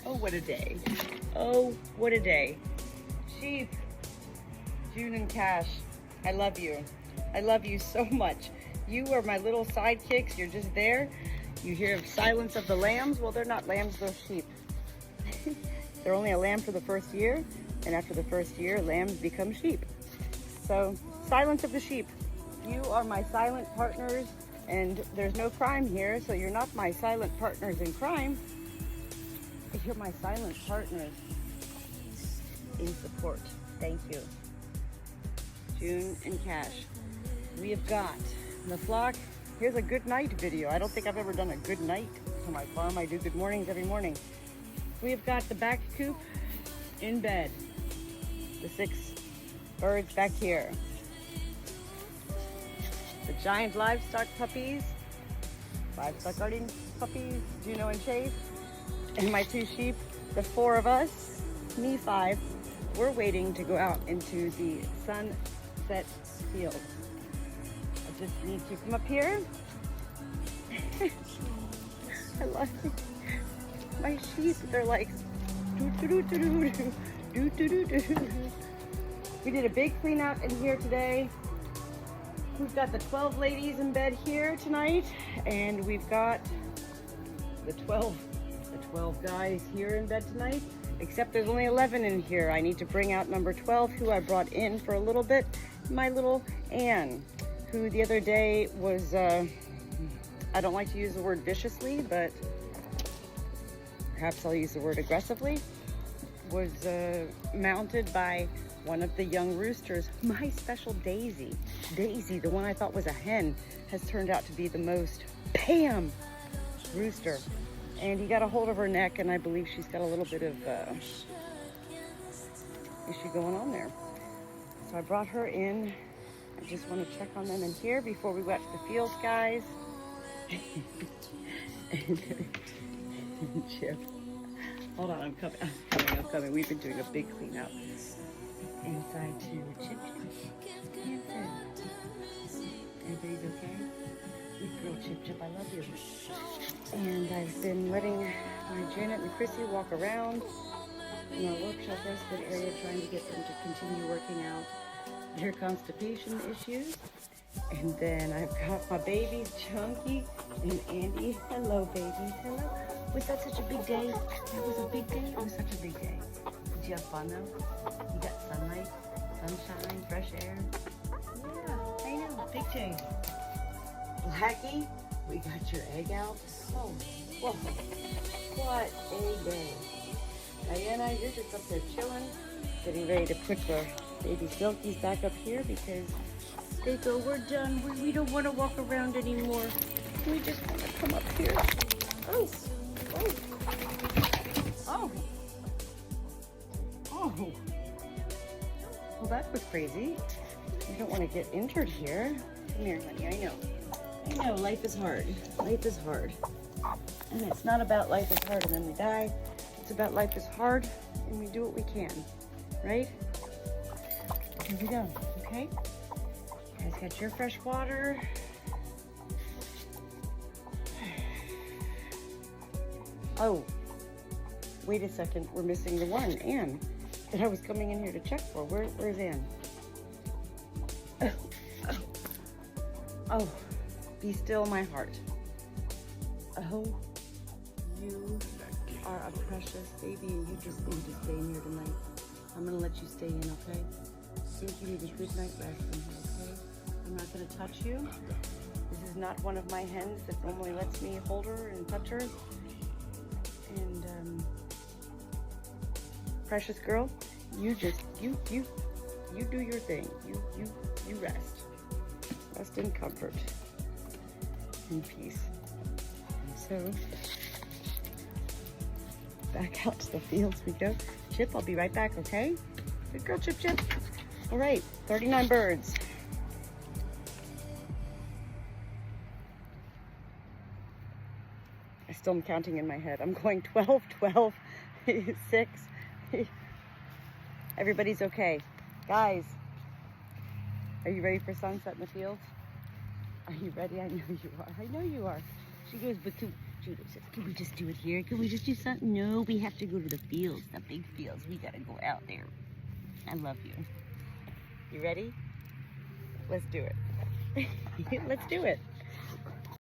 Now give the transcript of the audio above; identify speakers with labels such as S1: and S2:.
S1: Oh, what a day. Oh, what a day. Sheep, June and Cash, I love you. I love you so much. You are my little sidekicks. You're just there. You hear silence of the lambs. Well, they're not lambs, they're sheep. They're only a lamb for the first year, and after the first year, lambs become sheep. So, silence of the sheep. You are my silent partners, and there's no crime here, so you're not my silent partners in crime. You're my silent partners in support. Thank you. June and Cash. We have got the flock. Here's a good night video. I don't think I've ever done a good night to my farm. I do good mornings every morning. We have got the back coop in bed. The 6 birds back here. The giant livestock puppies, livestock guardian puppies, Juno and Chase, and my 2 sheep, the 4 of us, me 5, we're waiting to go out into the sunset fields. I just need to come up here. I love it. My sheep, they're like, do. We did a big clean out in here today. We've got the 12 ladies in bed here tonight, and we've got the 12 guys here in bed tonight, except there's only 11 in here. I need to bring out number 12, who I brought in for a little bit, my little Anne, who the other day was, I don't like to use the word viciously, but perhaps I'll use the word aggressively, was mounted by one of the young roosters. My special Daisy, the one I thought was a hen, has turned out to be the most bam rooster. And he got a hold of her neck, and I believe she's got a little bit of issue going on there. So I brought her in. I just want to check on them in here before we go out to the fields, guys. and Chip. Hold on, I'm coming. We've been doing a big clean out inside too. Chip, everybody's okay? Good girl, Chip, I love you. And I've been letting my Janet and Chrissy walk around in our workshop respite area, trying to get them to continue working out their constipation issues. And then I've got my babies, Chunky and Andy. Hello, babies. Hello. Was that such a big day? That was a big day? It was such a big day. Did you have fun, though? You got sunlight, sunshine, fresh air. Yeah, I know. Big day. Blackie, we got your egg out. Oh, whoa. What a day. Diana, you're just up there chilling, getting ready to put the baby Silkies back up here because they go, we're done. We don't want to walk around anymore. We just want to come up here. Oh. Well, that was crazy. You don't want to get injured here. Come here, honey. I know, life is hard. Life is hard. And it's not about life is hard and then we die. It's about life is hard and we do what we can, right? Here we go, okay? You guys got your fresh water. Oh, wait a second. We're missing the one, Anne, that I was coming in here to check for. Where's Anne? Oh, be still my heart. Oh, you are a precious baby and you just need to stay in here tonight. I'm gonna let you stay in, okay? I think you need a good night rest in here, okay? I'm not gonna touch you. This is not one of my hens that normally lets me hold her and touch her. And precious girl, you do your thing. You rest. Rest in comfort and peace. And so back out to the fields we go. Chip, I'll be right back, okay? Good girl, Chip. All right, 39 birds. I still am counting in my head. I'm going 12, 6. Everybody's okay. Guys, are you ready for sunset in the fields? Are you ready? I know you are. She goes, do this. Can we just do it here? Can we just do something? No, we have to go to the fields, the big fields. We gotta go out there. I love you. You ready? Let's do it. Let's do it.